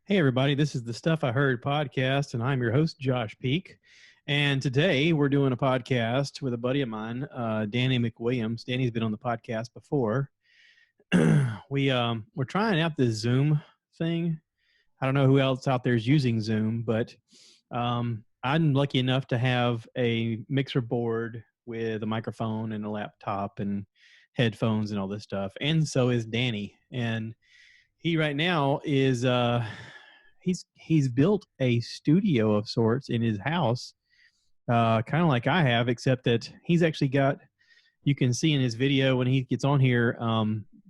Hey, everybody, this is the Stuff I Heard podcast, and I'm your host, Josh Peak. And today we're doing a podcast with a buddy of mine, Danny McWilliams. Danny's been on the podcast before. We're trying out this Zoom thing. I don't know who else out there is using Zoom, but I'm lucky enough to have a mixer board with a microphone and a laptop and headphones and all this stuff. And so is Danny. And he right now is he's built a studio of sorts in his house, kind of like I have, except that he's actually got, you can see in his video when he gets on here,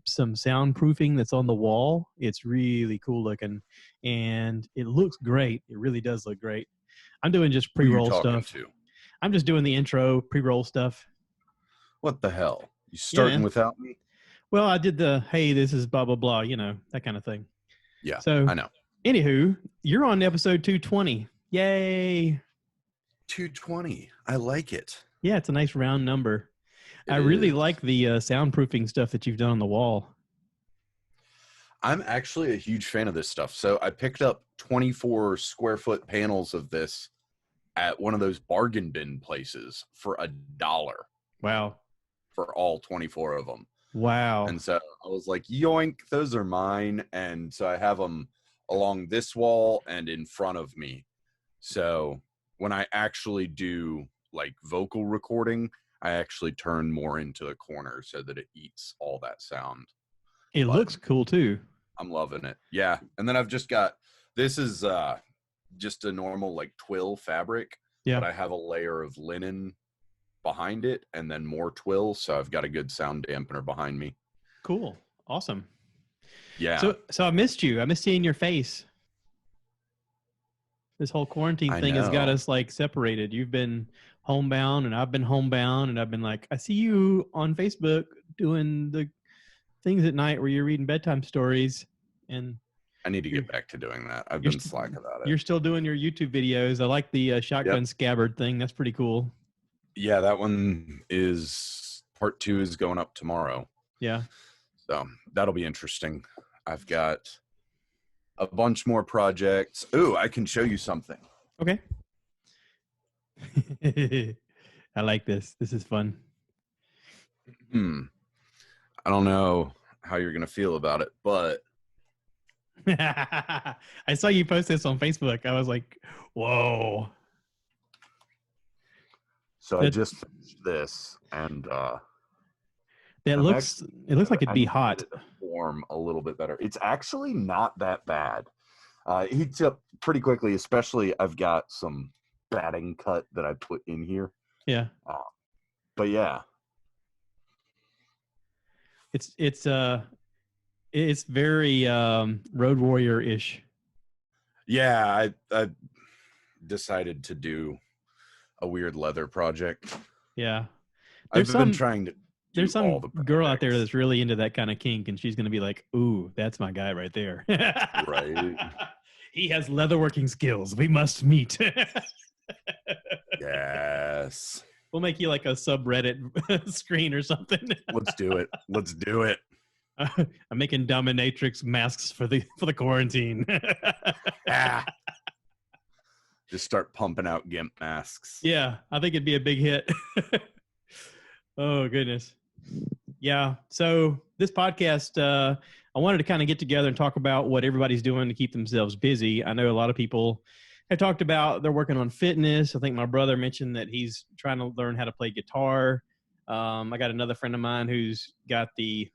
some soundproofing that's on the wall. It's really cool looking, and it looks great. It really does look great. I'm doing just pre-roll stuff. I'm just doing the intro pre-roll stuff. What the hell? You starting without me? Well, I did the, hey, this is blah, blah, blah, that kind of thing. Yeah, so I know. Anywho, you're on episode 220. Yay. 220. I like it. Yeah, it's a nice round number. I really like the soundproofing stuff that you've done on the wall. I'm actually a huge fan of this stuff. So I picked up 24 square foot panels of this at one of those bargain bin places for $1. Wow. For all 24 of them. Wow. And so I was like, yoink, those are mine. And so I have them along this wall and in front of me. So when I actually do like vocal recording, I actually turn more into the corner so that it eats all that sound. It looks cool too. I'm loving it. Yeah. And then I've just got, this is just a normal like twill fabric. Yeah. But I have a layer of linen behind it and then more twill. So I've got a good sound dampener behind me. Cool. Awesome. Yeah. So I missed you. I missed seeing your face. This whole quarantine thing has got us like separated. You've been homebound and I've been homebound, and I've been like, I see you on Facebook doing the things at night where you're reading bedtime stories, and I need to get back to doing that. I've been slack about it. You're still doing your YouTube videos. I like the shotgun scabbard thing. That's pretty cool. Yeah, that one is part 2 is going up tomorrow. Yeah. So that'll be interesting. I've got a bunch more projects. Ooh, I can show you something. Okay. I like this. This is fun. I don't know how you're going to feel about it, but I saw you post this on Facebook. I was like, whoa. So I just finished this, and it looks like it'd be hot. Form a little bit better. It's actually not that bad. It heats up pretty quickly, especially I've got some batting cut that I put in here. Yeah. But yeah. It's very Road Warrior-ish. Yeah, I decided to do a weird leather project. Yeah. I've been trying to. There's some girl out there that's really into that kind of kink, and she's going to be like, ooh, that's my guy right there. Right. He has leatherworking skills. We must meet. Yes. We'll make you like a subreddit screen or something. Let's do it. Let's do it. I'm making dominatrix masks for the quarantine. Just start pumping out GIMP masks. Yeah, I think it'd be a big hit. Oh, goodness. Yeah. So this podcast, I wanted to kind of get together and talk about what everybody's doing to keep themselves busy. I know a lot of people have talked about they're working on fitness. I think my brother mentioned that he's trying to learn how to play guitar. I got another friend of mine who's got the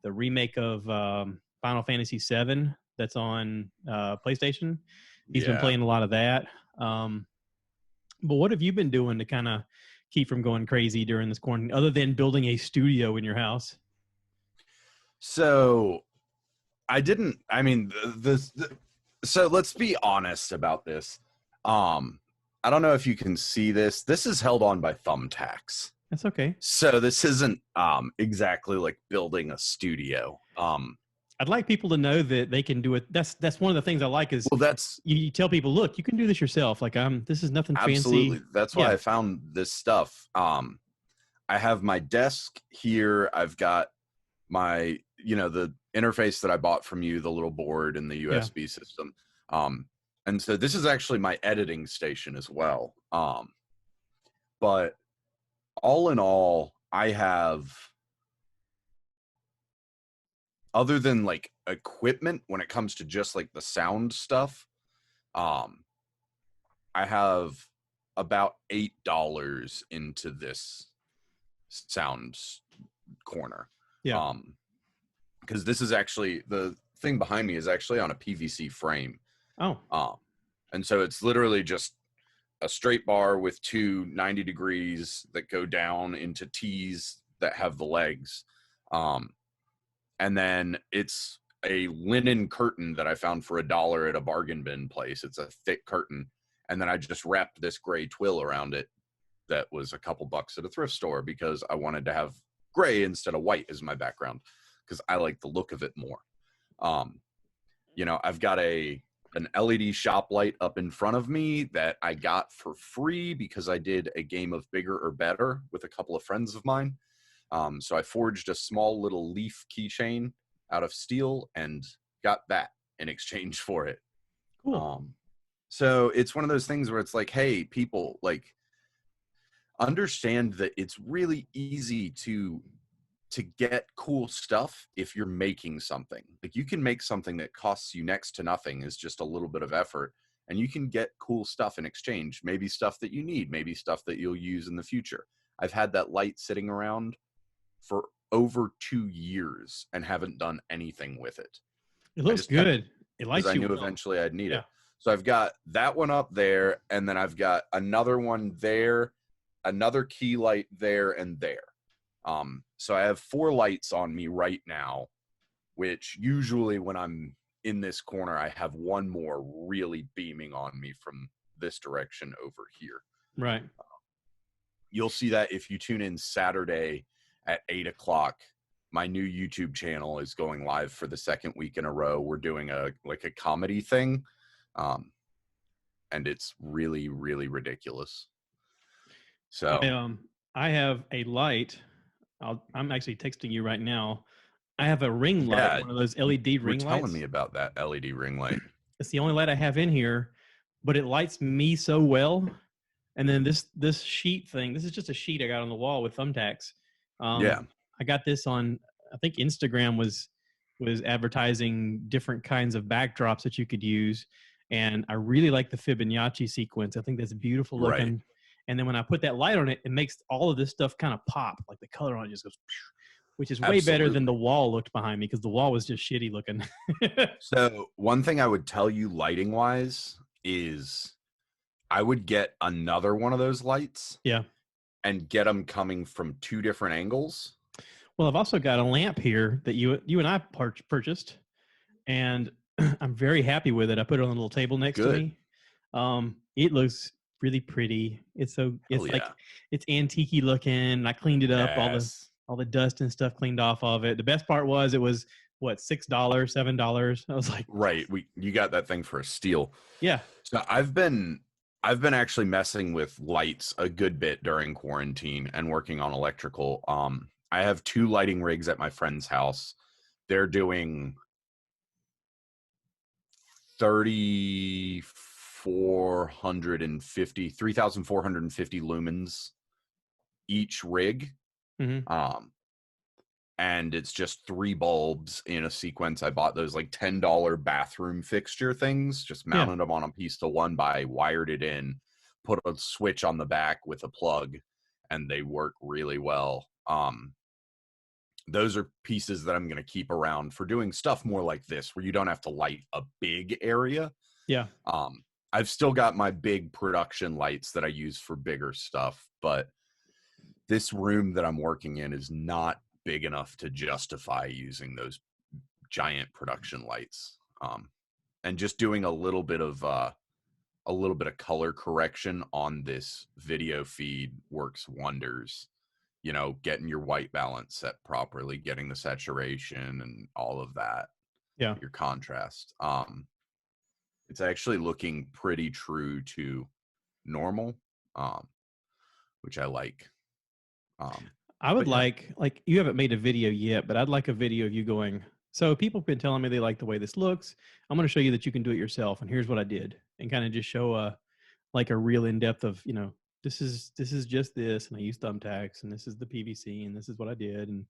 remake of Final Fantasy VII that's on PlayStation. He's been playing a lot of that. But what have you been doing to kind of keep from going crazy during this quarantine, other than building a studio in your house? So so let's be honest about this. I don't know if you can see this. This is held on by thumbtacks. That's okay. So this isn't exactly like building a studio. I'd like people to know that they can do it. That's one of the things I like is, well, that's you tell people, look, you can do this yourself. Like this is nothing absolutely fancy. That's why I found this stuff. I have my desk here. I've got my the interface that I bought from you, the little board and the Yeah. USB system. And so this is actually my editing station as well. But all in all, I have, other than like equipment, when it comes to just like the sound stuff, I have about $8 into this sound corner. Yeah. Because this is actually, the thing behind me is actually on a PVC frame. Oh. And so it's literally just a straight bar with two 90 degrees that go down into T's that have the legs. And then it's a linen curtain that I found for $1 at a bargain bin place. It's a thick curtain. And then I just wrapped this gray twill around it that was a couple bucks at a thrift store because I wanted to have gray instead of white as my background because I like the look of it more. I've got an LED shop light up in front of me that I got for free because I did a game of Bigger or Better with a couple of friends of mine. So I forged a small little leaf keychain out of steel and got that in exchange for it. Cool. So it's one of those things where it's like, hey, people, like, understand that it's really easy to get cool stuff if you're making something. Like, you can make something that costs you next to nothing, is just a little bit of effort, and you can get cool stuff in exchange. Maybe stuff that you need, maybe stuff that you'll use in the future. I've had that light sitting around for over 2 years and haven't done anything with it. It looks good. It lights because I you knew well. eventually I'd need Yeah. it. So I've got that one up there, and then I've got another one there, another key light there and there. So I have 4 lights on me right now, which usually when I'm in this corner, I have one more really beaming on me from this direction over here. Right. You'll see that if you tune in Saturday at 8:00. My new YouTube channel is going live for the second week in a row. We're doing a comedy thing. And it's really, really ridiculous. So I have a light. I'm actually texting you right now. I have a ring light, one of those LED ring lights. You're telling me about that LED ring light. It's the only light I have in here, but it lights me so well. And then this sheet thing, this is just a sheet I got on the wall with thumbtacks. I got this on, I think Instagram was advertising different kinds of backdrops that you could use. And I really like the Fibonacci sequence. I think that's beautiful looking. Right. And then when I put that light on it, it makes all of this stuff kind of pop. Like the color on it just goes, which is way better than the wall looked behind me because the wall was just shitty looking. So one thing I would tell you lighting wise is I would get another one of those lights. Yeah. And get them coming from 2 different angles. Well, I've also got a lamp here that you and I purchased, and I'm very happy with it. I put it on a little table next to me. It looks really pretty. It's it's antique-y looking. I cleaned it up, all the dust and stuff cleaned off of it. The best part was it was what, $6, $7. I was like, right, you got that thing for a steal. Yeah. So I've been actually messing with lights a good bit during quarantine and working on electrical. I have 2 lighting rigs at my friend's house. They're doing 3,450 lumens each rig. Mm-hmm. And it's just 3 bulbs in a sequence. I bought those like $10 bathroom fixture things, just mounted them on a piece to 1x, wired it in, put a switch on the back with a plug, and they work really well. Those are pieces that I'm going to keep around for doing stuff more like this, where you don't have to light a big area. Yeah. I've still got my big production lights that I use for bigger stuff, but this room that I'm working in is not big enough to justify using those giant production lights. And just doing a little bit of color correction on this video feed works wonders. Getting your white balance set properly, getting the saturation and all of that. Yeah. Your contrast. It's actually looking pretty true to normal, which I like. I would But yeah, like you haven't made a video yet, but I'd like a video of you going. So people have been telling me they like the way this looks. I'm going to show you that you can do it yourself, and here's what I did, and kind of just show a like a real in depth of this is just this, and I use thumbtacks, and this is the PVC, and this is what I did, and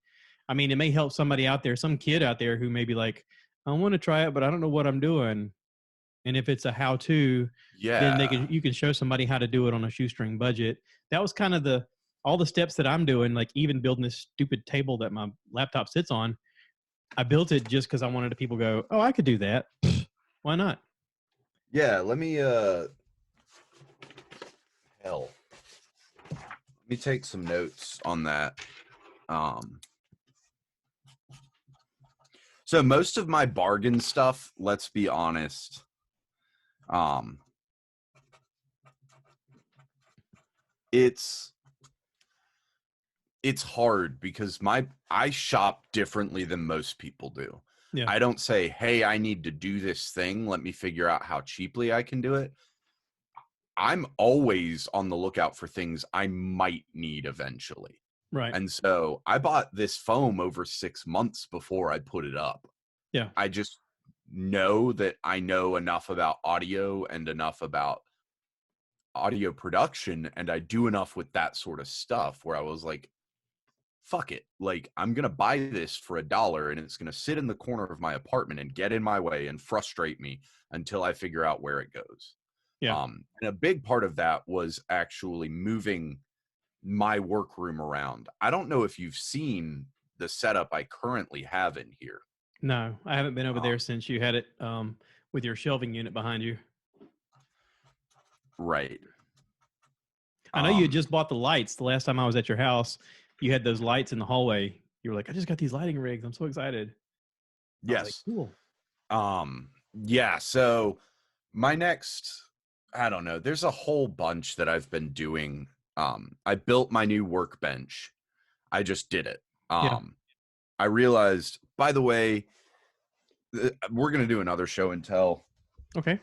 I mean it may help somebody out there, some kid out there who may be like, I want to try it, but I don't know what I'm doing. And if it's a how to, then yeah, you can show somebody how to do it on a shoestring budget. That was kind of the all the steps that I'm doing, like even building this stupid table that my laptop sits on. I built it just because I wanted to people go, oh, I could do that. Why not? yeah. Let me hell. Let me take some notes on that. So most of my bargain stuff, let's be honest, it's hard because I shop differently than most people do. Yeah. I don't say, hey, I need to do this thing. Let me figure out how cheaply I can do it. I'm always on the lookout for things I might need eventually. Right. And so I bought this foam over 6 months before I put it up. Yeah. I just know that I know enough about audio and enough about audio production, and I do enough with that sort of stuff where I was like, fuck it. Like, I'm going to buy this for $1 and it's going to sit in the corner of my apartment and get in my way and frustrate me until I figure out where it goes. Yeah. And a big part of that was actually moving my workroom around. I don't know if you've seen the setup I currently have in here. No, I haven't been over there since you had it with your shelving unit behind you. Right. I know you had just bought the lights the last time I was at your house. You had those lights in the hallway. You were like, I just got these lighting rigs. I'm so excited. Yes. Like, cool. Yeah. So my next, I don't know, there's a whole bunch that I've been doing. I built my new workbench. I just did it. Yeah. I realized, by the way, we're going to do another show and tell. Okay.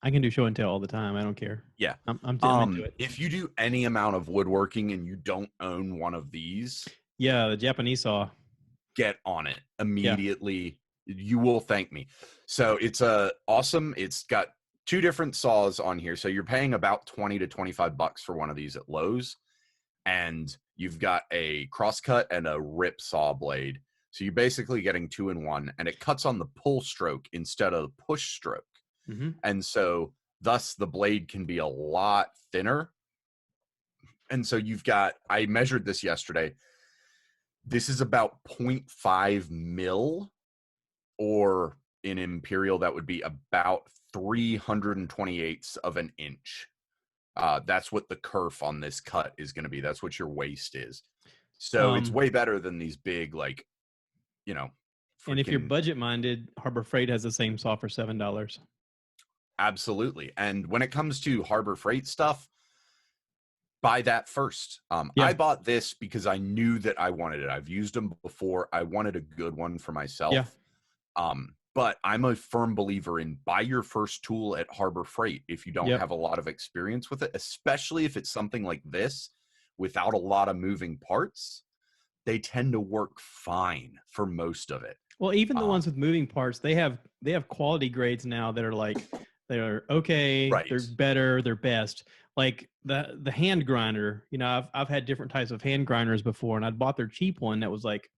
I can do show and tell all the time. I don't care. Yeah. I'm into it. If you do any amount of woodworking and you don't own one of these, yeah, the Japanese saw, get on it immediately. Yeah. You will thank me. So it's awesome. It's got 2 different saws on here. So you're paying about $20 to $25 for one of these at Lowe's, and you've got a crosscut and a rip saw blade. So you're basically getting 2 in 1, and it cuts on the pull stroke instead of the push stroke. Mm-hmm. And so thus the blade can be a lot thinner. And so you've got, I measured this yesterday. This is about 0.5 mil, or in imperial, that would be about 328ths of an inch. That's what the kerf on this cut is going to be. That's what your waist is. So it's way better than these big, like, and if you're budget minded, Harbor Freight has the same saw for $7. Absolutely. And when it comes to Harbor Freight stuff, buy that first. I bought this because I knew that I wanted it. I've used them before. I wanted a good one for myself. Yeah. But I'm a firm believer in buy your first tool at Harbor Freight if you don't have a lot of experience with it, especially if it's something like this without a lot of moving parts. They tend to work fine for most of it. Well, even the ones with moving parts, they have quality grades now that are like, they're okay, right. They're better, they're best. Like the hand grinder, I've had different types of hand grinders before, and I'd bought their cheap one that was like,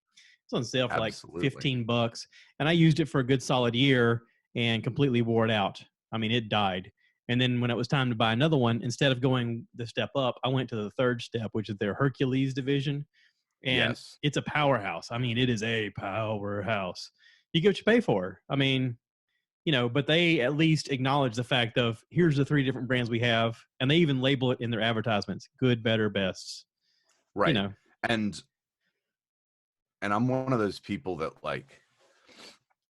it's on sale for like $15, and I used it for a good solid year and completely wore it out. I mean, it died. And then when it was time to buy another one, instead of going the step up, I went to the third step, which is their Hercules division. And it's a powerhouse. I mean, it is a powerhouse. You get what you pay for. I mean, but they at least acknowledge the fact of, here's the 3 different brands we have. And they even label it in their advertisements: good, better, best. Right. And I'm one of those people that, like,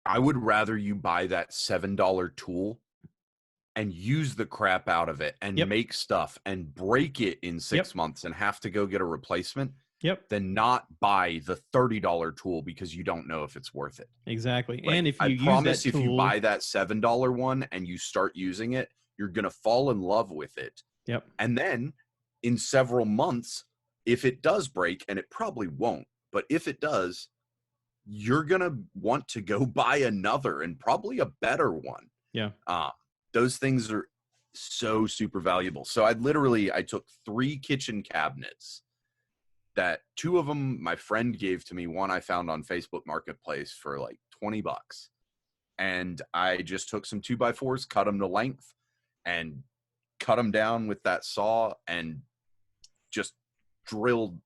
I would rather you buy that $7 tool and use the crap out of it and make stuff and break it in 6 months and have to go get a replacement. Than not buy the $30 tool because you don't know if it's worth it. Exactly. Like, and if you I promise, if you buy that $7 one and you start using it, you're going to fall in love with it. And then in several months, if it does break, and it probably won't, but if it does, you're going to want to go buy another and probably a better one. Yeah. Those things are so super valuable. So I took 3 kitchen cabinets that 2 of them my friend gave to me. One I found on Facebook Marketplace for like $20. And I just took some 2x4s, cut them to length, and cut them down with that saw, and just drilled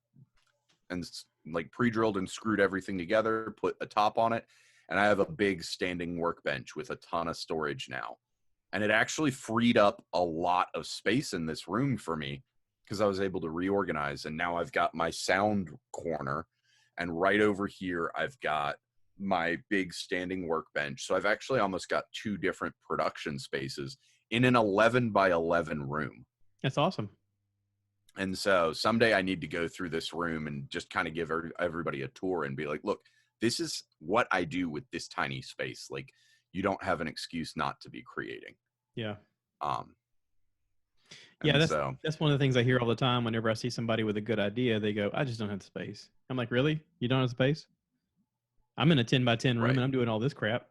and like pre-drilled and screwed everything together, put a top on it. And I have a big standing workbench with a ton of storage now. And it actually freed up a lot of space in this room for me because I was able to reorganize. And now I've got my sound corner, and right over here, I've got my big standing workbench. So I've actually almost got 2 different production spaces in an 11 by 11 room. That's awesome. And so someday I need to go through this room and just kind of give everybody a tour and be like, look, this is what I do with this tiny space. Like, you don't have an excuse not to be creating. Yeah. Yeah, that's one of the things I hear all the time whenever I see somebody with a good idea. They go, I just don't have the space. I'm like, really? You don't have the space? I'm in a 10 by 10 room, right, and I'm doing all this crap.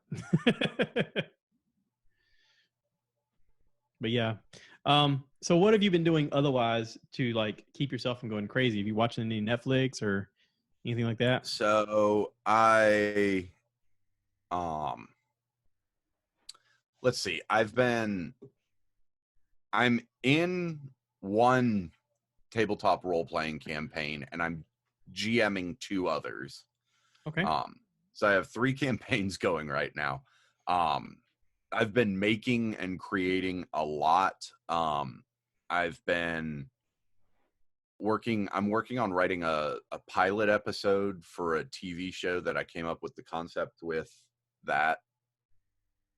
But yeah. So what have you been doing otherwise to like keep yourself from going crazy? Have you watching any Netflix or anything like that? So let's see. I'm in one tabletop role-playing campaign, and I'm GMing 2 others. Okay. So I have 3 campaigns going right now. I've been making and creating a lot. I've been I'm working on writing a pilot episode for a TV show that I came up with the concept with that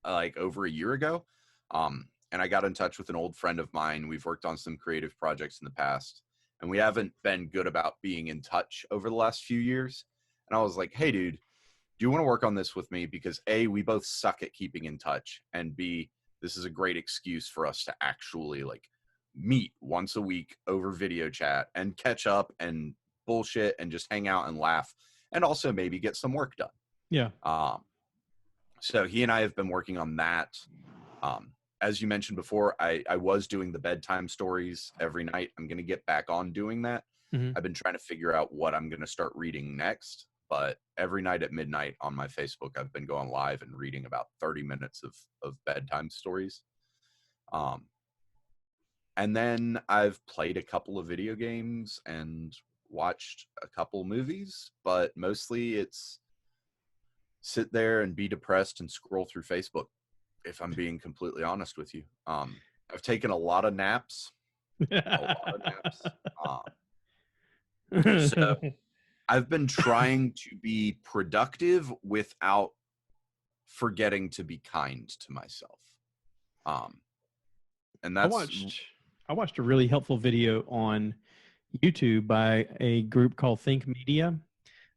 like over a year ago. And I got in touch with an old friend of mine. We've worked on some creative projects in the past, and we haven't been good about being in touch over the last few years. And I was like, hey, dude, do you want to work on this with me? Because A, we both suck at keeping in touch, and B, this is a great excuse for us to actually like meet once a week over video chat and catch up and bullshit and just hang out and laugh, and also maybe get some work done. Yeah. So he and I have been working on that. As you mentioned before, I was doing the bedtime stories every night. I'm going to get back on doing that. Mm-hmm. I've been trying to figure out what I'm going to start reading next. But every night at midnight on my Facebook, I've been going live and reading about 30 minutes of bedtime stories. And then I've played a couple of video games and watched a couple movies, but mostly it's sit there and be depressed and scroll through Facebook, if I'm being completely honest with you. I've taken a lot of naps. So I've been trying to be productive without forgetting to be kind to myself. And that's... I watched a really helpful video on YouTube by a group called Think Media.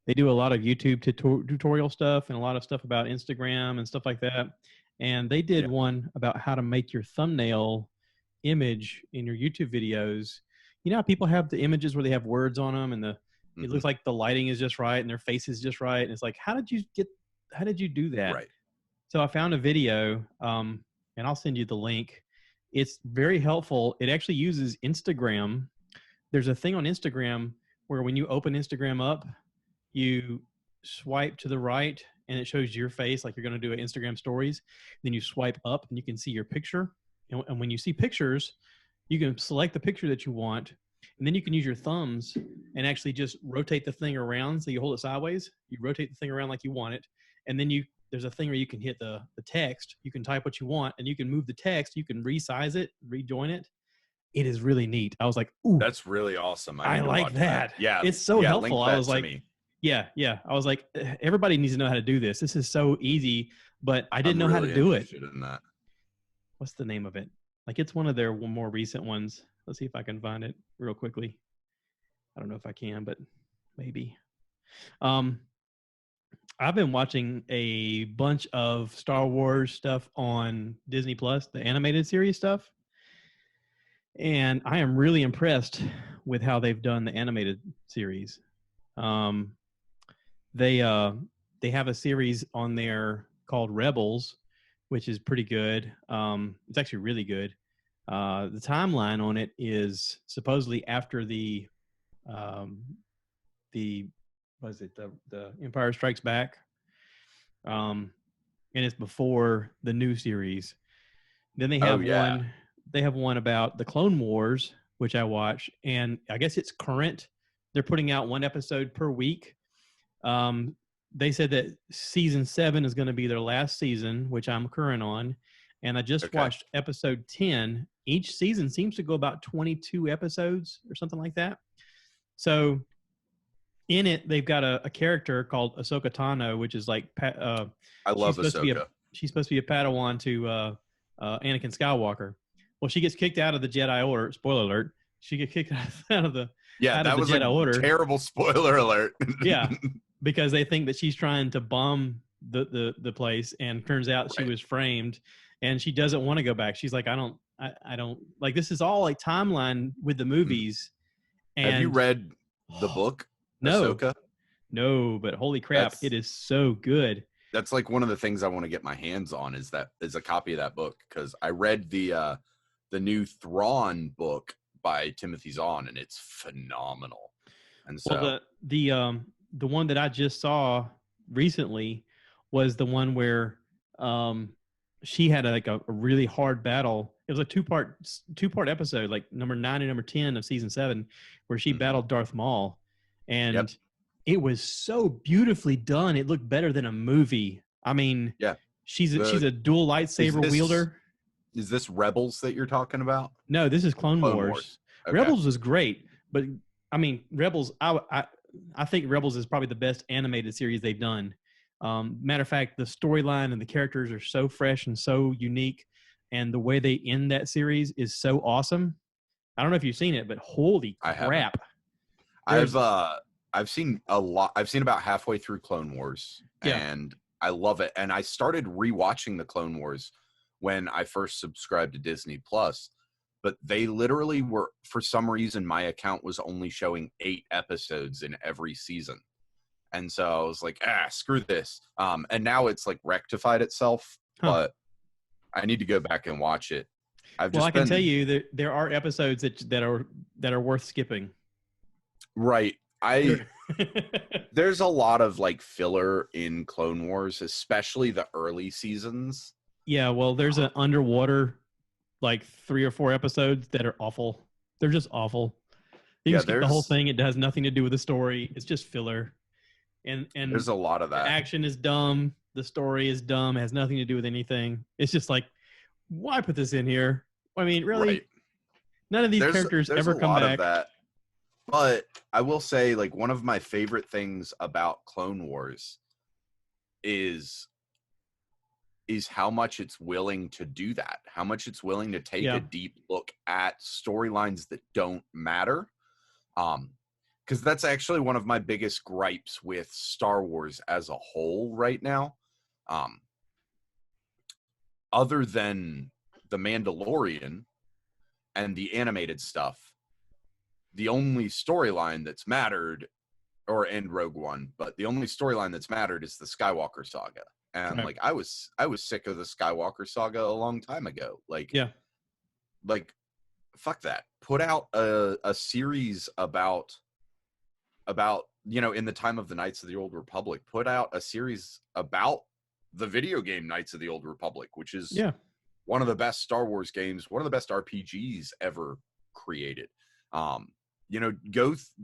They do a lot of YouTube tutorial stuff and a lot of stuff about Instagram and stuff like that. And they did one about how to make your thumbnail image in your YouTube videos. You know how people have the images where they have words on them and it looks like the lighting is just right and their face is just right. And it's like, how did you do that? Right. So I found a video, and I'll send you the link. It's very helpful. It actually uses Instagram. There's a thing on Instagram where when you open Instagram up, you swipe to the right and it shows your face like you're going to do an Instagram stories. Then you swipe up and you can see your picture. And when you see pictures, you can select the picture that you want. And then you can use your thumbs and actually just rotate the thing around. So you hold it sideways, you rotate the thing around like you want it. And then there's a thing where you can hit the text. You can type what you want and you can move the text. You can resize it, rejoin it. It is really neat. I was like, ooh. That's really awesome. I like that. Yeah. It's so helpful. I was like, me. Yeah. I was like, everybody needs to know how to do this. This is so easy, but I didn't know how to do it. In that. What's the name of it? Like, it's one of their more recent ones. Let's see if I can find it real quickly. I don't know if I can, but maybe. I've been watching a bunch of Star Wars stuff on Disney Plus, the animated series stuff. And I am really impressed with how they've done the animated series. Um, they have a series on there called Rebels, which is pretty good. It's actually really good. The timeline on it is supposedly after um, the was it the Empire Strikes Back, and it's before the new series. Then they have one. They have one about the Clone Wars, which I watch, and I guess it's current. They're putting out one episode per week. They said that season 7 is going to be their last season, which I'm current on, and I just watched episode 10. Each season seems to go about 22 episodes or something like that. So in it, they've got a character called Ahsoka Tano, which is like I love Ahsoka. She's supposed to be a Padawan to Anakin Skywalker. Well, she gets kicked out of the Jedi Order. Spoiler alert. She gets kicked out of the Jedi Order. Terrible spoiler alert. Yeah, because they think that she's trying to bomb the place, and turns out she was framed, and she doesn't want to go back. She's like, I don't like, this is all like timeline with the movies. And have you read the book? No, Ahsoka? No, but holy crap, it is so good. That's like one of the things I want to get my hands on is a copy of that book, because I read the new Thrawn book by Timothy Zahn, and it's phenomenal. And so the one that I just saw recently was the one where she had a really hard battle. It was a two-part episode, like number 9 and number 10 of season 7, where she battled Darth Maul, and it was so beautifully done. It looked better than a movie. I mean, she's a dual lightsaber wielder. Is this Rebels that you're talking about? No, this is Clone Wars. Okay. Rebels was great, but I mean, Rebels. I think Rebels is probably the best animated series they've done. Matter of fact, the storyline and the characters are so fresh and so unique, and the way they end that series is so awesome. I don't know if you've seen it, but holy crap! I've seen a lot. I've seen about halfway through Clone Wars, and I love it. And I started rewatching the Clone Wars when I first subscribed to Disney Plus. But they literally were, for some reason, my account was only showing 8 episodes in every season. And so I was like, screw this. And now it's like rectified itself, but I need to go back and watch it. I can tell you that there are episodes that are worth skipping. Right. There's a lot of like filler in Clone Wars, especially the early seasons. Yeah, well, there's an underwater, like 3 or 4 episodes that are awful. They're just awful. You can skip the whole thing. It has nothing to do with the story. It's just filler. And there's a lot of that. The action is dumb. The story is dumb. It has nothing to do with anything. It's just like, why put this in here? I mean, really? Right. None of these characters ever come back. Of that. But I will say, like, one of my favorite things about Clone Wars is how much it's willing to do that, how much it's willing to take a deep look at storylines that don't matter. Because that's actually one of my biggest gripes with Star Wars as a whole right now. Other than The Mandalorian and the animated stuff, the only storyline that's mattered, and Rogue One, but the only storyline that's mattered is the Skywalker saga. And like, I was sick of the Skywalker saga a long time ago. Like, fuck that. Put out a series about, in the time of the Knights of the Old Republic, put out a series about the video game Knights of the Old Republic, which is one of the best Star Wars games, one of the best RPGs ever created. Go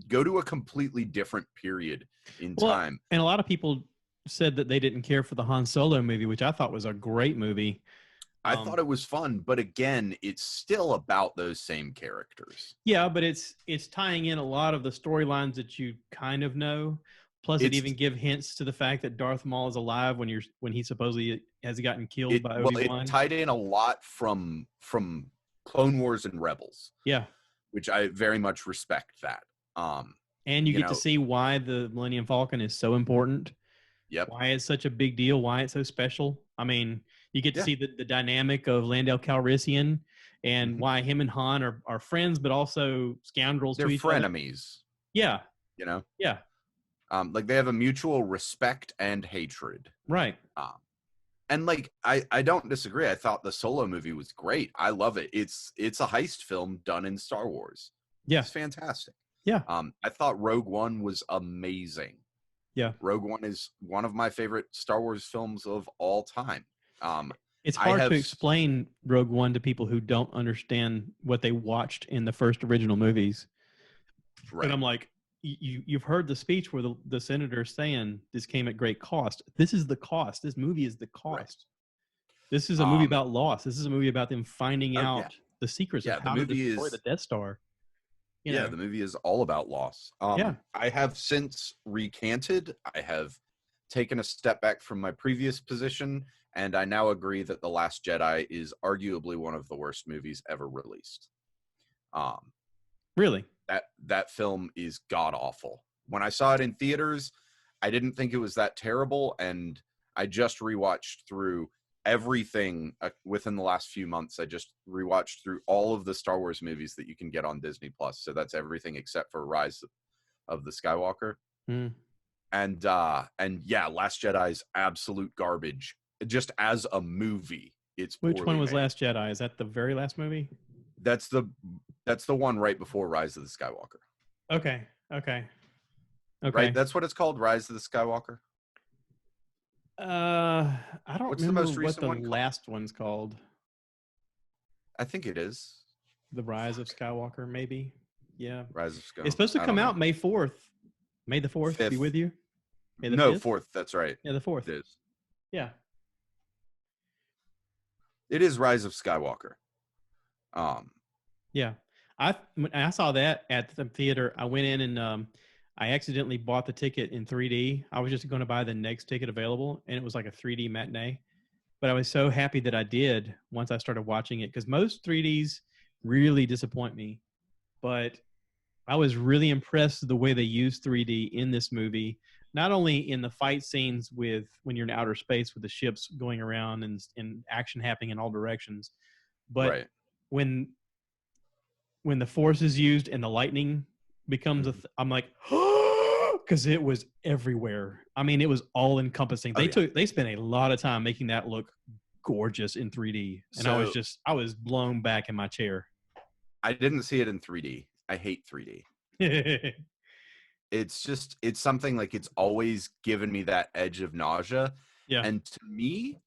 to a completely different period in time. And a lot of people said that they didn't care for the Han Solo movie, which I thought was a great movie. I thought it was fun, but again, it's still about those same characters. Yeah, but it's tying in a lot of the storylines that you kind of know. Plus, it even give hints to the fact that Darth Maul is alive when he supposedly has gotten killed by Obi-Wan. Well, it tied in a lot from Clone Wars and Rebels. Yeah, which I very much respect that. And you get to see why the Millennium Falcon is so important. Yep. why it's such a big deal, why it's so special. I mean, you get to Yeah. see the dynamic of Lando Calrissian and Mhm. why him and Han are friends, but also scoundrels They're to each other. frenemies, Yeah, you know? yeah, Like they have a mutual respect and hatred. right. Um, and like I don't disagree. I thought the Solo movie was great. I love it. It's a heist film done in Star Wars. Yeah, It's fantastic. yeah, I thought Rogue One was amazing. yeah. Rogue One is one of my favorite Star Wars films of all time. It's I hard have to explain Rogue One to people who don't understand what they watched in the first original movies. And right. I'm like, you've heard the speech where the senator's saying this came at great cost. This is the cost. This movie is the cost. Right. This is a movie about loss. This is a movie about them finding out yeah. the secrets Yeah, of the how to movie destroy is the Death Star. You yeah, know. the movie is all about loss. Yeah. I have since recanted. I have taken a step back from my previous position, and I now agree that The Last Jedi is arguably one of the worst movies ever released. Really? That film is god awful. When I saw it in theaters, I didn't think it was that terrible, and I just rewatched through everything within the last few months. I just rewatched through all of the Star Wars movies that you can get on Disney Plus. So that's everything except for Rise of the Skywalker. Mm. And yeah, Last Jedi is absolute garbage. Just as a movie, it's Which one was made. Last Jedi? Is that the very last movie? That's the one right before Rise of the Skywalker. Okay. Okay. Right? That's what it's called, Rise of the Skywalker. I don't What's the remember most what recent the one called? last one's called. I think it is. The Rise of Skywalker, maybe. Yeah. Rise of Skywalker. It's supposed to come out May 4th. May the 4th be 5th. with you? May the No, 5th? 4th. That's right. Yeah, the 4th. It is. Yeah. It is Rise of Skywalker. Yeah. When I saw that at the theater, I went in and I accidentally bought the ticket in 3D. I was just going to buy the next ticket available, and it was like a 3D matinee. But I was so happy that I did once I started watching it, because most 3Ds really disappoint me. But I was really impressed with the way they used 3D in this movie, not only in the fight scenes with when you're in outer space with the ships going around and action happening in all directions, but right. when the force is used and the lightning becomes I'm like, because it was everywhere. I mean, it was all encompassing. They spent a lot of time making that look gorgeous in 3D, and I was blown back in my chair. I didn't see it in 3D. I hate 3D. It's something like it's always given me that edge of nausea. Yeah. And to me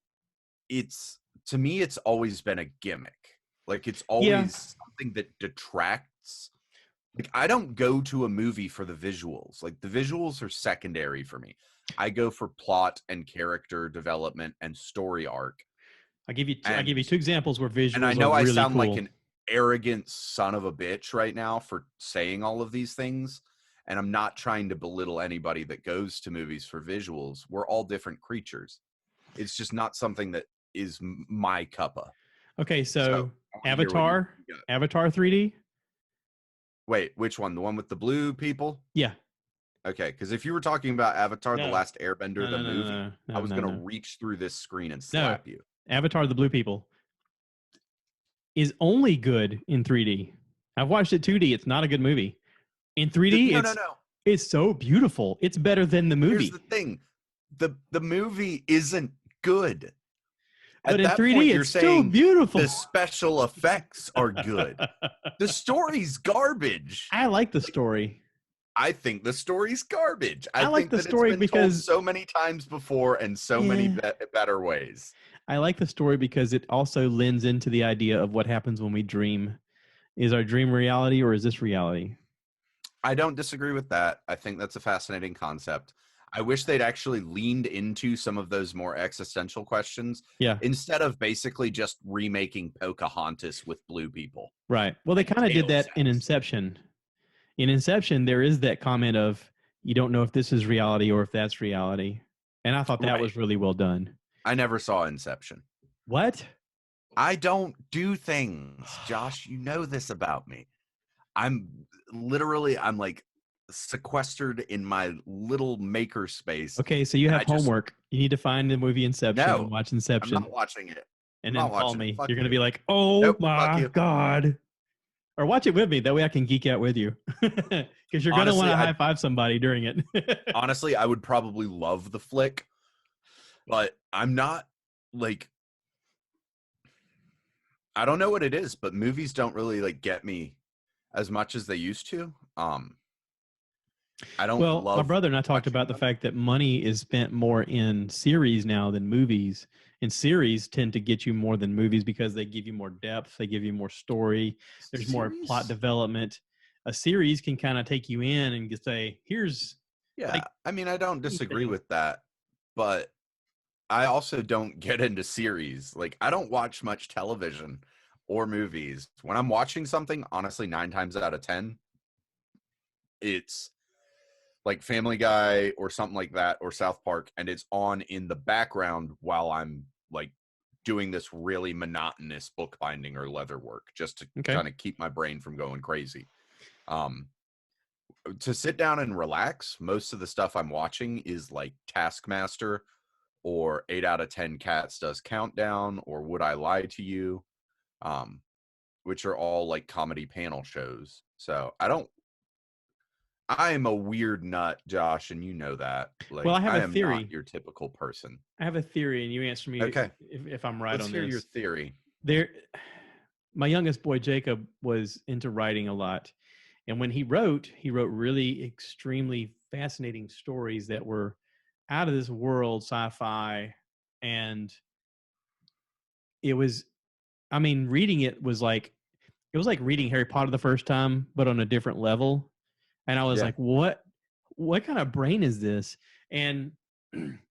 it's always been a gimmick. Like it's always something that detracts. Like I don't go to a movie for the visuals. Like the visuals are secondary for me. I go for plot and character development and story arc. I'll give you two examples where visuals. And I know are really I sound cool. like an arrogant son of a bitch right now for saying all of these things, and I'm not trying to belittle anybody that goes to movies for visuals. We're all different creatures. It's just not something that is my cuppa. Okay, so Avatar 3D. Wait, which one? The one with the blue people? Yeah. Okay, because if you were talking about Avatar: The Last Airbender, the movie, I was gonna reach through this screen and slap you. Avatar: The Blue People is only good in 3D. I've watched it 2D. It's not a good movie. In 3D, it's so beautiful. It's better than the movie. Here's the thing. The movie isn't good. But in 3D, it's still beautiful. The special effects are good. The story's garbage. I like the story. I think the story's garbage. I like the story because told so many times before and so many better ways. I like the story because it also lends into the idea of what happens when we dream. Is our dream reality or is this reality? I don't disagree with that. I think that's a fascinating concept. I wish they'd actually leaned into some of those more existential questions. Yeah. Instead of basically just remaking Pocahontas with blue people. Right. Well, they kind of did that in Inception. In Inception, there is that comment of you don't know if this is reality or if that's reality. And I thought that was really well done. I never saw Inception. What? I don't do things, Josh. You know this about me. I'm like sequestered in my little maker space. Okay, so you And have I just, homework. You need to find the movie Inception and no, watch I'm Inception, not watching it. I'm and then not call watching it. me. Fuck You're gonna you. be like, "Oh Nope. Fuck my you. god!" Or watch it with me. That way, I can geek out with you, because you're gonna want Honestly, to I high five somebody during it. honestly I would probably love the flick, but I'm not like, I don't know what it is, but movies don't really like get me as much as they used to. I don't Well, my love brother and I talked watching about the them. fact that money is spent more in series now than movies. And series tend to get you more than movies because they give you more depth, they give you more story, there's more plot Series? development. A series can kind of take you in and just say, here's Yeah, like I mean, I don't disagree anything. with that, but I also don't get into series. Like, I don't watch much television or movies. When I'm watching something, honestly, 9 times out of 10, it's like Family Guy or something like that, or South Park, and it's on in the background while I'm like doing this really monotonous bookbinding or leather work, just to Okay. kind of keep my brain from going crazy. Um, to sit down and relax, most of the stuff I'm watching is like Taskmaster or 8 out of 10 Cats Does Countdown or Would I Lie to You, um, which are all like comedy panel shows. So I am a weird nut, Josh, and you know that. Well, I Like, have I a am not theory. your typical person. I have a theory, and you answer me Okay, if I'm right let's on hear your this. theory. There, my youngest boy Jacob was into writing a lot, and when he wrote really extremely fascinating stories that were out of this world, sci-fi, and it was, I mean, reading it was like, it was like reading Harry Potter the first time, but on a different level. And I was Yeah. like, what kind of brain is this? And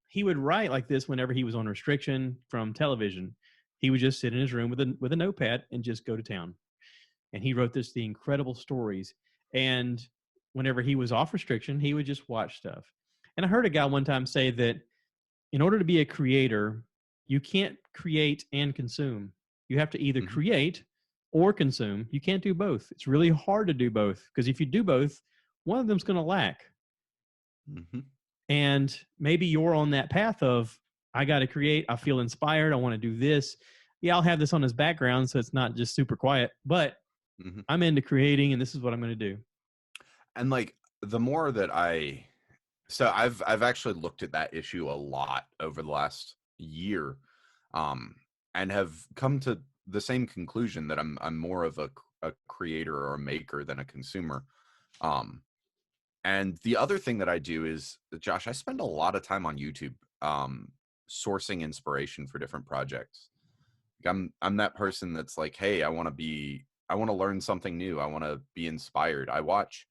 he would write like this whenever he was on restriction from television. He would just sit in his room with a notepad and just go to town. And he wrote the incredible stories. And whenever he was off restriction, he would just watch stuff. And I heard a guy one time say that in order to be a creator, you can't create and consume. You have to either Mm-hmm. create or consume. You can't do both. It's really hard to do both, because if you do both, one of them's going to lack. Mm-hmm. And maybe you're on that path of, I got to create. I feel inspired. I want to do this. Yeah, I'll have this on as background so it's not just super quiet, but Mm-hmm. I'm into creating and this is what I'm going to do. And like, the more that so I've actually looked at that issue a lot over the last year, um, and have come to the same conclusion that I'm more of a creator or a maker than a consumer. Um, And the other thing that I do is, Josh, I spend a lot of time on YouTube, sourcing inspiration for different projects. Like, I'm that person that's like, hey, I want to learn something new. I want to be inspired. I watch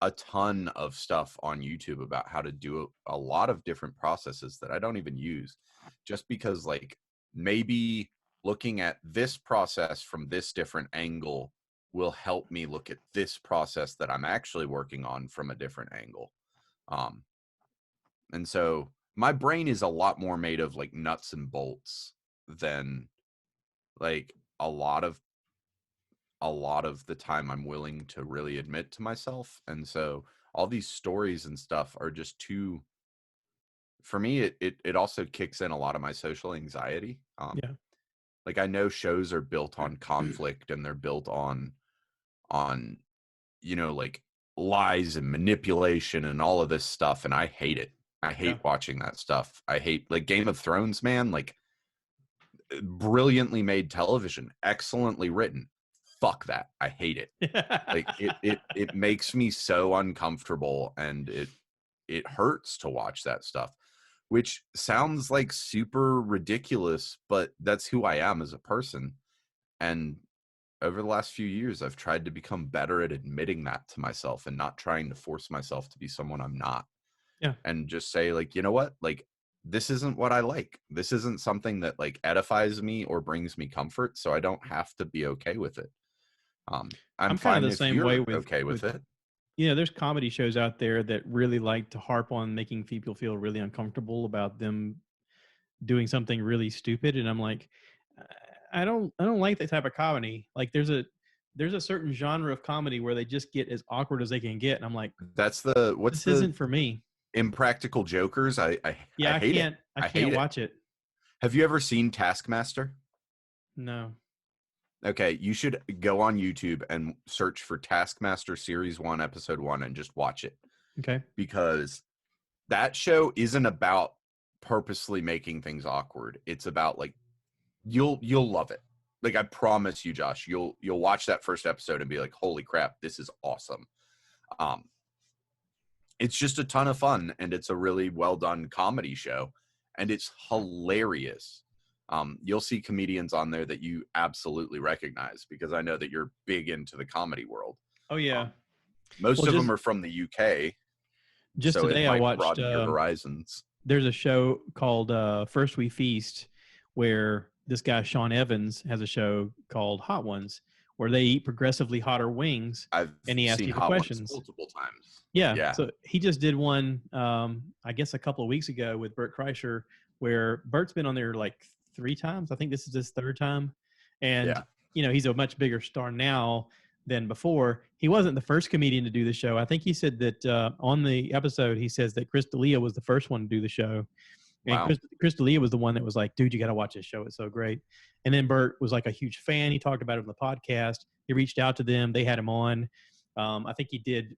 a ton of stuff on YouTube about how to do a lot of different processes that I don't even use, just because like maybe looking at this process from this different angle will help me look at this process that I'm actually working on from a different angle. Um, and so my brain is a lot more made of like nuts and bolts than like a lot of the time I'm willing to really admit to myself. And so all these stories and stuff are just too, for me, it also kicks in a lot of my social anxiety. Yeah. Like, I know shows are built on conflict and they're built on, like lies and manipulation and all of this stuff. And I hate it. I Yeah. hate watching that stuff. I hate, like, Game of Thrones, man, like, brilliantly made television, excellently written. Fuck that. I hate it. Like, it makes me so uncomfortable, and it hurts to watch that stuff, which sounds like super ridiculous, but that's who I am as a person. And over the last few years, I've tried to become better at admitting that to myself and not trying to force myself to be someone I'm not, Yeah. and just say, like, you know what, like, this isn't what I like. This isn't something that like edifies me or brings me comfort, so I don't have to be okay with it. I'm I'm kind of fine the if same way you're okay with it. there's comedy shows out there that really like to harp on making people feel really uncomfortable about them doing something really stupid. And I'm like, I don't like that type of comedy. Like there's a certain genre of comedy where they just get as awkward as they can get, and I'm like, What's this the isn't for me. Impractical Jokers? I Yeah, hate it. I I hate can't it. watch it. Have you ever seen Taskmaster? No. Okay, you should go on YouTube and search for Taskmaster Series 1, Episode 1, and just watch it. Okay. Because that show isn't about purposely making things awkward. It's about like you'll love it. Like I promise you, Josh, you'll watch that first episode and be like, holy crap, this is awesome. It's just a ton of fun, and it's a really well done comedy show, and it's hilarious. You'll see comedians on there that you absolutely recognize because I know that you're big into the comedy world. Oh yeah. Most of them are from the UK, Just so today it I might watched broaden your horizons. there's a show called First We Feast, where this guy Sean Evans has a show called Hot Ones, where they eat progressively hotter wings, I've and he asks seen you the Hot Ones questions multiple times. Yeah. Yeah. So he just did one, I guess a couple of weeks ago with Bert Kreischer, where Bert's been on there like 3 times. I think this is his 3rd time. And, he's a much bigger star now than before. He wasn't the first comedian to do the show. I think he said that on the episode, he says that Chris D'Elia was the first one to do the show. And Wow. Chris D'Elia was the one that was like, dude, you got to watch this show. It's so great. And then Bert was like a huge fan. He talked about it on the podcast. He reached out to them. They had him on. I think he did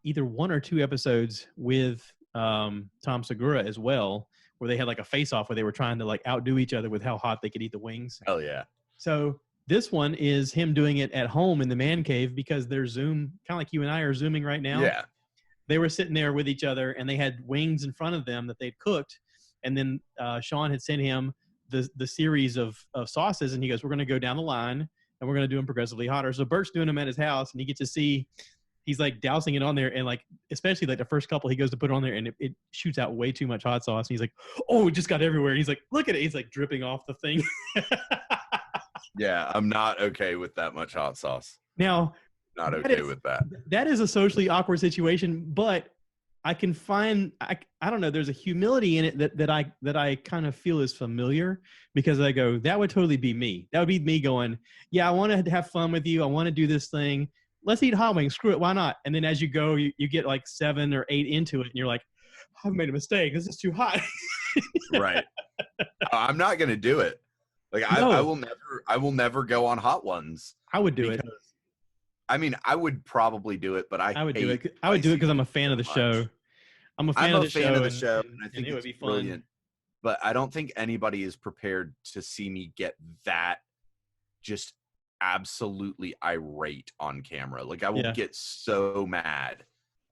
either 1 or 2 episodes with Tom Segura as well, where they had like a face-off where they were trying to like outdo each other with how hot they could eat the wings. Hell yeah. So this one is him doing it at home in the man cave because they're Zoom, kind of like you and I are Zooming right now. Yeah. They were sitting there with each other, and they had wings in front of them that they'd cooked. And then Sean had sent him the series of sauces, and he goes, we're going to go down the line, and we're going to do them progressively hotter. So Bert's doing them at his house, and he gets to see – he's like dousing it on there, and like especially like the first couple, he goes to put it on there, and it shoots out way too much hot sauce. And he's like, "Oh, it just got everywhere." And he's like, "Look at it!" He's like dripping off the thing. Yeah, I'm not okay with that much hot sauce. Now, not okay with that. That is a socially awkward situation, but I can find I don't know. There's a humility in it that I kind of feel is familiar because I go, that would totally be me. That would be me going, "Yeah, I want to have fun with you. I want to do this thing. Let's eat hot wings. Screw it. Why not?" And then as you go, you get like 7 or 8 into it, and you're like, "I've made a mistake. This is too hot." Right. I'm not going to do it. Like No. I will never go on Hot Ones. I would do it. I mean, I would probably do it, but I would do it. I would do it because I'm a fan of the show. I'm a fan of the show, and I think it it's would be fun. brilliant. But I don't think anybody is prepared to see me get that just absolutely irate on camera. Like I will get so mad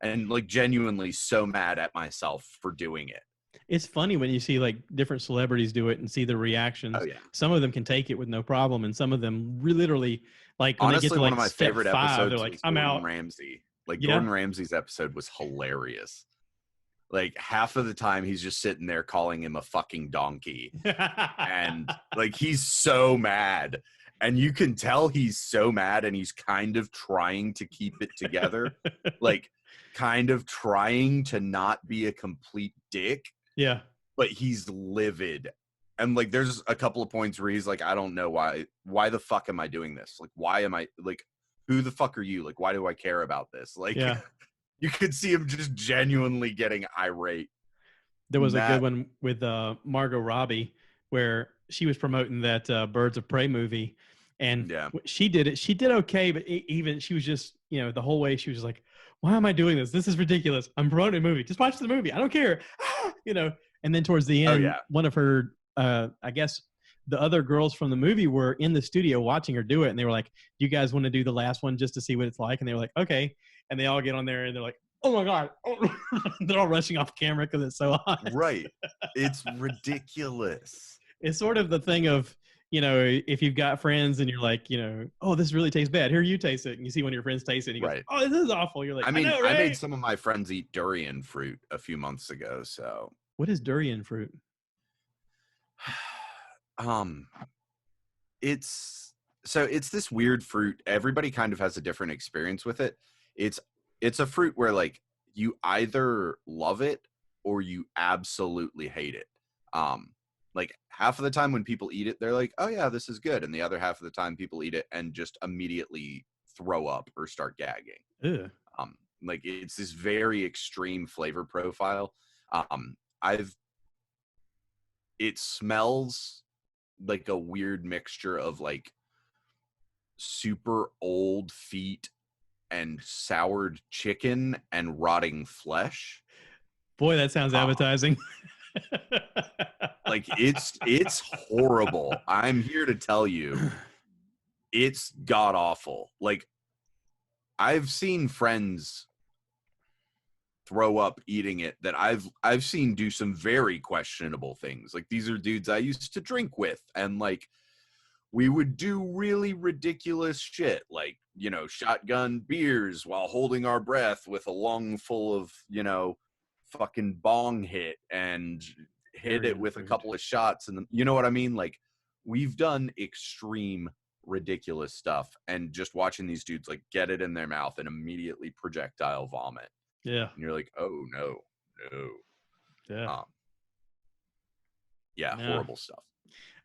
and like genuinely so mad at myself for doing it. It's funny when you see like different celebrities do it and see the reactions. Oh, yeah. Some of them can take it with no problem, and some of them literally like when honestly they get to, one like, of my step favorite 5, episodes they're like, was I'm Gordon out. Ramsay. Like Gordon Ramsay's episode was hilarious. Like half of the time he's just sitting there calling him a fucking donkey. And like he's so mad. And you can tell he's so mad and he's kind of trying to keep it together. Like kind of trying to not be a complete dick. Yeah. But he's livid. And like there's a couple of points where he's like, I don't know why the fuck am I doing this? Like why am I like who the fuck are you? Like why do I care about this? Like you could see him just genuinely getting irate. There was a good one with Margot Robbie where she was promoting that Birds of Prey movie, and she did it. She did okay, but even she was just, the whole way she was just like, why am I doing this? This is ridiculous. I'm promoting a movie. Just watch the movie. I don't care. And then towards the end, one of her, I guess the other girls from the movie were in the studio watching her do it. And they were like, do you guys want to do the last one just to see what it's like? And they were like, okay. And they all get on there and they're like, oh my God. Oh. They're all rushing off camera because it's so hot. Right. It's ridiculous. It's sort of the thing of, if you've got friends and you're like, oh, this really tastes bad. Here, you taste it. And you see one of your friends taste it and you go, oh, this is awful. You're like, I know, right? I made some of my friends eat durian fruit a few months ago. So what is durian fruit? It's this weird fruit. Everybody kind of has a different experience with it. It's a fruit where like you either love it or you absolutely hate it. like half of the time when people eat it, they're like, oh yeah, this is good. And the other half of the time people eat it and just immediately throw up or start gagging. Ew. Like it's this very extreme flavor profile. Um, it smells like a weird mixture of like super old feet and soured chicken and rotting flesh. Boy, that sounds appetizing. Like it's horrible. I'm here to tell you, it's god awful. Like I've seen friends throw up eating it that I've seen do some very questionable things. Like these are dudes I used to drink with, and like we would do really ridiculous shit, like, you know, shotgun beers while holding our breath with a lung full of, you know, fucking bong hit and hit it with a couple of shots. And you know what I mean? Like we've done extreme ridiculous stuff, and just watching these dudes like get it in their mouth and immediately projectile vomit. Yeah. And you're like, oh no. Yeah. Yeah, no. Horrible stuff.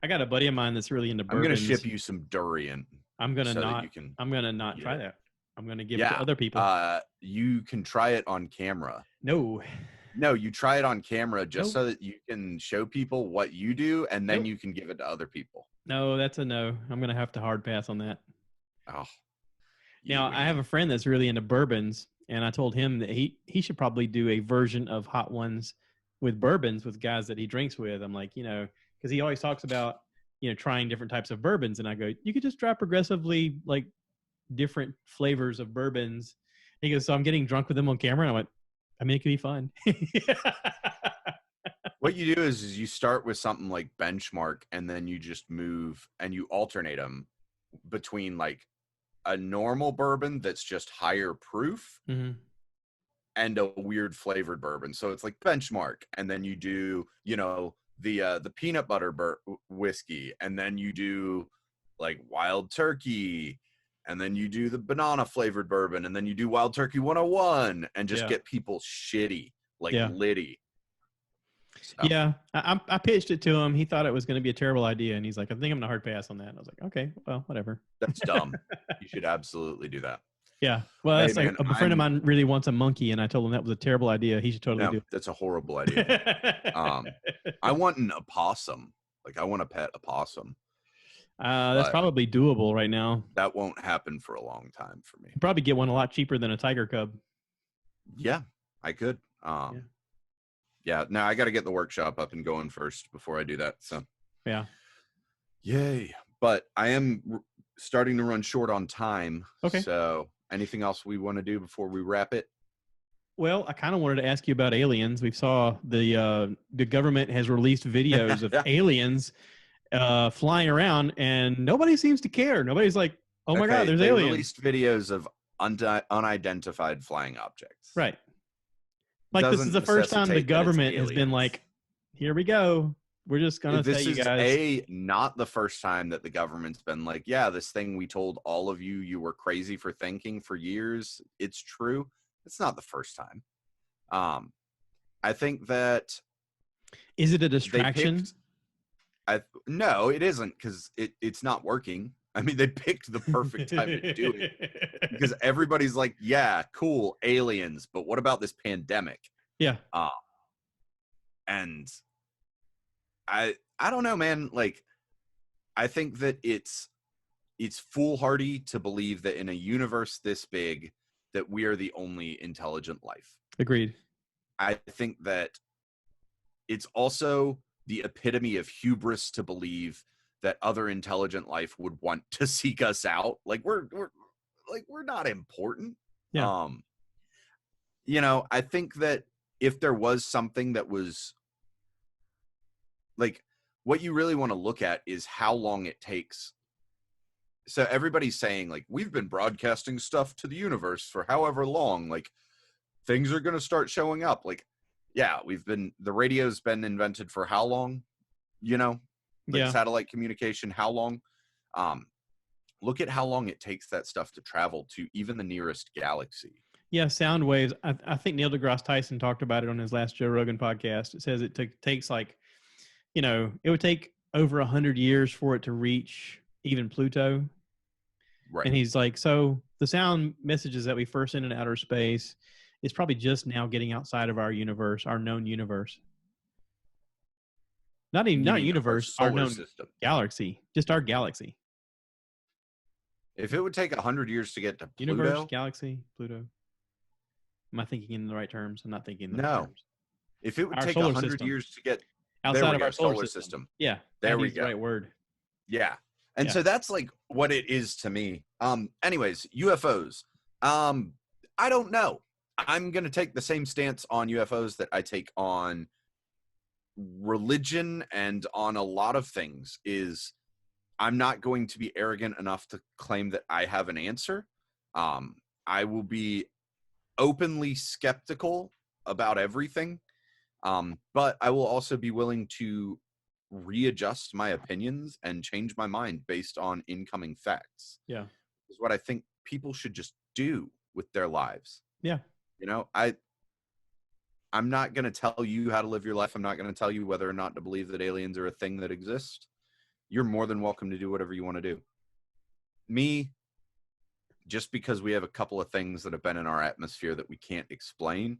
I got a buddy of mine that's really into bourbons. I'm gonna ship you some durian. I'm gonna not try that. I'm gonna give it to other people. You can try it on camera. No, you try it on camera just so that you can show people what you do, and then you can give it to other people. No, that's a no. I'm gonna have to hard pass on that. Oh. Now I have a friend that's really into bourbons, and I told him that he should probably do a version of Hot Ones with bourbons with guys that he drinks with. I'm like, you know, because he always talks about, you know, trying different types of bourbons. And I go, you could just try progressively like different flavors of bourbons. He goes, so I'm getting drunk with them on camera. And I went, I mean, it could be fun. What you do is you start with something like Benchmark, and then you just move and you alternate them between like a normal bourbon that's just higher proof and a weird flavored bourbon. So it's like Benchmark, and then you do, you know, the peanut butter whiskey, and then you do like Wild Turkey, and then you do the banana flavored bourbon, and then you do Wild Turkey 101, and just get people shitty, like litty. So. Yeah, I pitched it to him. He thought it was going to be a terrible idea, and he's like, I think I'm going to hard pass on that. And I was like, okay, well, whatever. That's dumb. You should absolutely do that. Yeah. Well, that's like a friend of mine really wants a monkey, and I told him that was a terrible idea. He should totally do it. That's a horrible idea. I want an opossum. Like, I want a pet opossum. That's probably doable right now. That won't happen for a long time for me. You'd probably get one a lot cheaper than a tiger cub. Yeah, I could. Yeah, now I got to get the workshop up and going first before I do that. So, yeah. Yay. But I am starting to run short on time. Okay. So, anything else we want to do before we wrap it? Well, I kind of wanted to ask you about aliens. We saw the government has released videos of aliens flying around, and nobody seems to care. Nobody's like, oh my God, there's aliens. They released videos of unidentified flying objects. Right. Like, this is the first time the government has been like, here we go. We're just going to tell you guys. This is not the first time that the government's been like, yeah, this thing we told all of you were crazy for thinking for years. It's true. It's not the first time. I think that. Is it a distraction? No, it isn't, because it's not working. I mean, they picked the perfect time to do it, because everybody's like, yeah, cool, aliens, but what about this pandemic? Yeah. And I don't know, man. Like, I think that it's foolhardy to believe that in a universe this big that we are the only intelligent life. Agreed. I think that it's also the epitome of hubris to believe that other intelligent life would want to seek us out. Like we're not important. Yeah. You know, I think that if there was something that was like, what you really want to look at is how long it takes. So everybody's saying like, we've been broadcasting stuff to the universe for however long, like things are going to start showing up. Like, yeah, the radio's been invented for how long, you know? Like satellite communication, how long? Look at how long it takes that stuff to travel to even the nearest galaxy. Yeah, sound waves. I think Neil deGrasse Tyson talked about it on his last Joe Rogan podcast. It says it takes like, it would take over 100 years for it to reach even Pluto. Right. And he's like, so the sound messages that we first sent into outer space is probably just now getting outside of our universe, our known universe. Not universe, our known system. galaxy, just our galaxy. If it would take 100 years to get to Pluto, universe, galaxy, Pluto. Am I thinking in the right terms? I'm not thinking in the right terms. If it would Our take solar 100 system. years to get outside of our solar system. Yeah, there we is go. The right word. Yeah. And so that's like what it is to me. Anyways, UFOs. I don't know. I'm going to take the same stance on UFOs that I take on religion and on a lot of things. Is I'm not going to be arrogant enough to claim that I have an answer. I will be openly skeptical about everything. But I will also be willing to readjust my opinions and change my mind based on incoming facts. Yeah. Is what I think people should just do with their lives. Yeah. I'm not going to tell you how to live your life. I'm not going to tell you whether or not to believe that aliens are a thing that exists. You're more than welcome to do whatever you want to do. Me, just because we have a couple of things that have been in our atmosphere that we can't explain,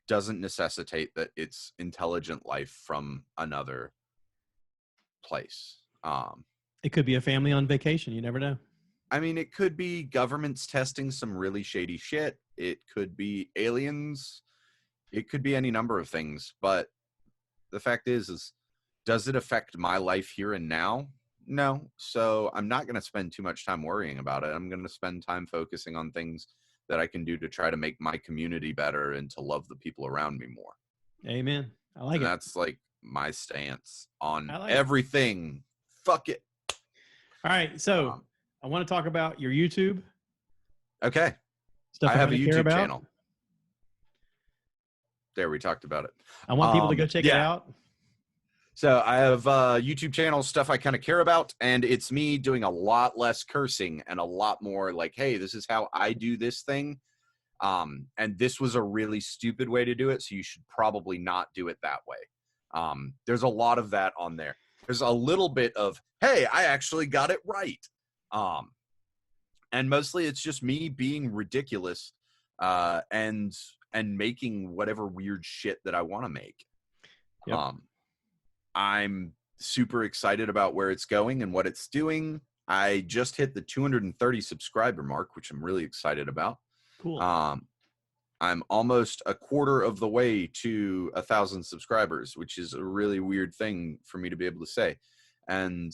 doesn't necessitate that it's intelligent life from another place. It could be a family on vacation. You never know. I mean, it could be governments testing some really shady shit. It could be aliens. It could be any number of things. But the fact is does it affect my life here and now? No. So I'm not going to spend too much time worrying about it. I'm going to spend time focusing on things that I can do to try to make my community better and to love the people around me more. Amen. I like it. That's like my stance on everything. Fuck it. All right. So I want to talk about your YouTube. Okay. Stuff I have a YouTube channel. There, we talked about it. I want people to go check it out. So I have YouTube channel stuff I kind of care about, and it's me doing a lot less cursing and a lot more like, hey, this is how I do this thing. And this was a really stupid way to do it, so you should probably not do it that way. There's a lot of that on there. There's a little bit of, hey, I actually got it right. And mostly it's just me being ridiculous and making whatever weird shit that I want to make. Yep. I'm super excited about where it's going and what it's doing. I just hit the 230 subscriber mark, which I'm really excited about. Cool. I'm almost a quarter of the way to 1,000 subscribers, which is a really weird thing for me to be able to say. And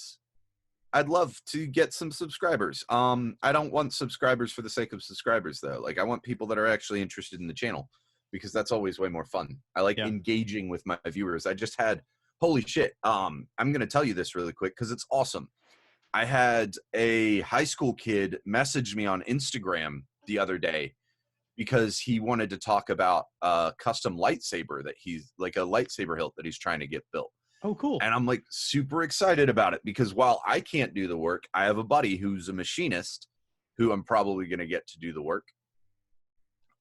I'd love to get some subscribers. I don't want subscribers for the sake of subscribers, though. Like, I want people that are actually interested in the channel, because that's always way more fun. I like engaging with my viewers. I just had, holy shit. I'm going to tell you this really quick because it's awesome. I had a high school kid message me on Instagram the other day because he wanted to talk about a custom lightsaber that he's like a lightsaber hilt that he's trying to get built. Oh, cool. And I'm like super excited about it because while I can't do the work, I have a buddy who's a machinist who I'm probably going to get to do the work.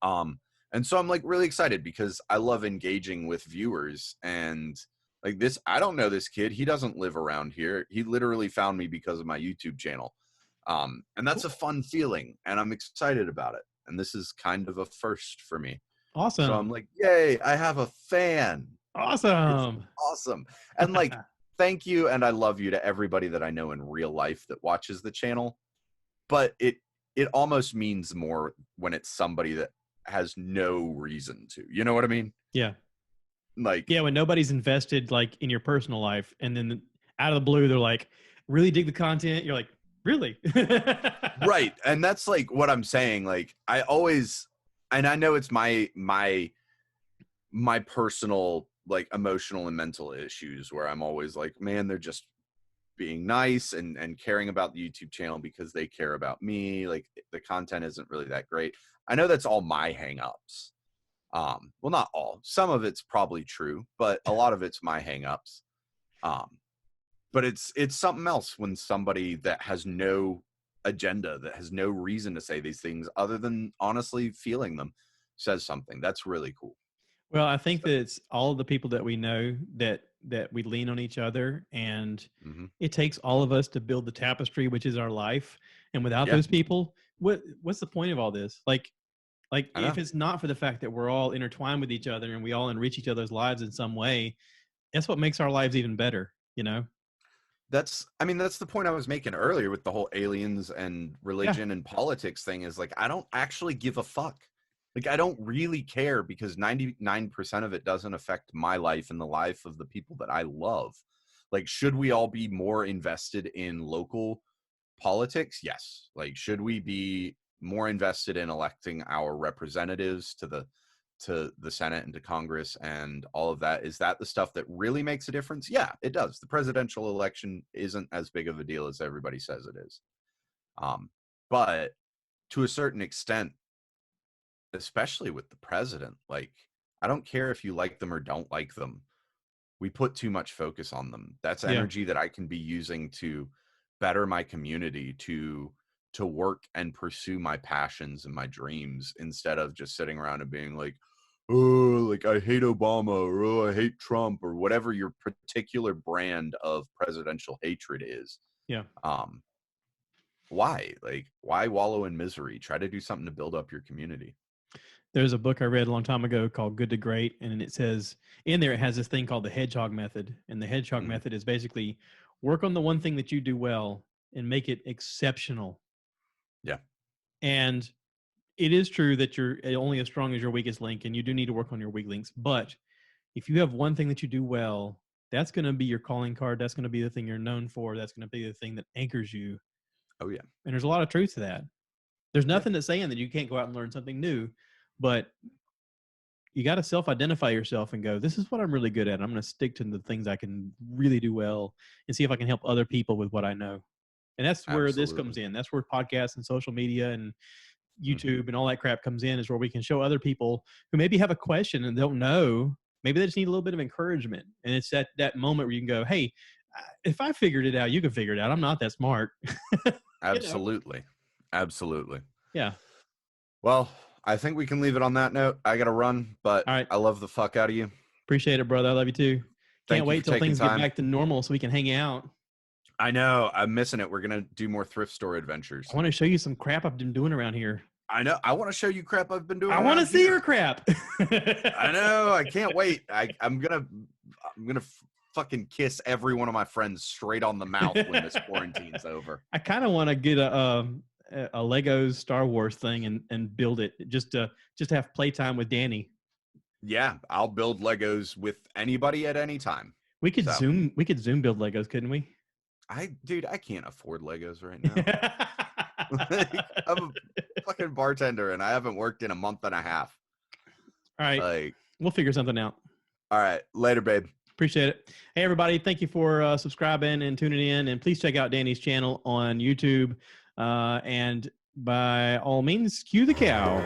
And so I'm like really excited because I love engaging with viewers and like this. I don't know this kid. He doesn't live around here. He literally found me because of my YouTube channel. And that's a fun feeling and I'm excited about it. And this is kind of a first for me. Awesome. So I'm like, yay, I have a fan. Awesome. It's awesome. And like, thank you. And I love you to everybody that I know in real life that watches the channel. But it almost means more when it's somebody that has no reason to, you know what I mean? Yeah. Like, yeah, when nobody's invested like in your personal life and then out of the blue, they're like, really dig the content. You're like, really? Right. And that's like what I'm saying. Like I always, and I know it's my personal, like emotional and mental issues where I'm always like, man, they're just being nice and caring about the YouTube channel because they care about me. Like the content isn't really that great. I know that's all my hangups. Well, not all, some of it's probably true, but a lot of it's my hangups. But it's something else when somebody that has no agenda, that has no reason to say these things other than honestly feeling them, says something. That's really cool. Well, I think So, that it's all of the people that we know that we lean on each other, and mhm. it takes all of us to build the tapestry, which is our life. And without Yeah, those people, what's the point of all this? Like I if know. it's not for the fact that we're all intertwined with each other and we all enrich each other's lives in some way, that's what makes our lives even better, you know? I mean, that's the point I was making earlier with the whole aliens and Yeah. religion and politics thing is like, I don't actually give a fuck. Like, I don't really care because 99% of it doesn't affect my life and the life of the people that I love. Like, should we all be more invested in local politics? Yes. Like, should we be more invested in electing our representatives to the Senate and to Congress and all of that? Is that the stuff that really makes a difference? Yeah, it does. The presidential election isn't as big of a deal as everybody says it is. But to a certain extent, especially with the president, like, I don't care if you like them or don't like them. We put too much focus on them. That's Yeah. energy that I can be using to better my community, to work and pursue my passions and my dreams instead of just sitting around and being like, oh, like I hate Obama or oh, I hate Trump or whatever your particular brand of presidential hatred is. Yeah. Um, why? Like, why wallow in misery? Try to do something to build up your community. There's a book I read a long time ago called Good to Great, and it says in there it has this thing called the hedgehog method, and the hedgehog Mhm. method is basically work on the one thing that you do well and make it exceptional. Yeah. And it is true that you're only as strong as your weakest link, and you do need to work on your weak links. But if you have one thing that you do well, that's going to be your calling card. That's going to be the thing you're known for. That's going to be the thing that anchors you. Oh yeah. And there's a lot of truth to that. There's Yeah. nothing that's saying that you can't go out and learn something new, but you got to self-identify yourself and go, this is what I'm really good at. I'm going to stick to the things I can really do well and see if I can help other people with what I know. And that's where this comes Absolutely. in. That's where podcasts and social media and Mhm. YouTube and all that crap comes in, is where we can show other people who maybe have a question and don't know. Maybe they just need a little bit of encouragement. And it's that moment where you can go, hey, if I figured it out, you can figure it out. I'm not that smart. you know? Absolutely. Absolutely. Yeah. Well, I think we can leave it on that note. I got to run, but All right. I love the fuck out of you. Appreciate it, brother. I love you too. Can't Thank you for wait till taking things get time. back to normal so we can hang out. I know. I'm missing it. We're going to do more thrift store adventures. I want to show you some crap I've been doing around here. I know. I want to show you crap I've been doing I want to around see your here. crap. I know. I can't wait. I'm going to fucking kiss every one of my friends straight on the mouth when this quarantine's over. I kind of want to get a Legos Star Wars thing and build it just to have playtime with Danny. Yeah, I'll build Legos with anybody at any time. We could So. Zoom build Legos, couldn't we? Dude, I can't afford Legos right now. I'm a fucking bartender and I haven't worked in a month and a half. All right. Like, we'll figure something out. all right. Later, babe. Appreciate it. Hey, everybody. Thank you for subscribing and tuning in. And please check out Danny's channel on YouTube. And by all means, cue the cow.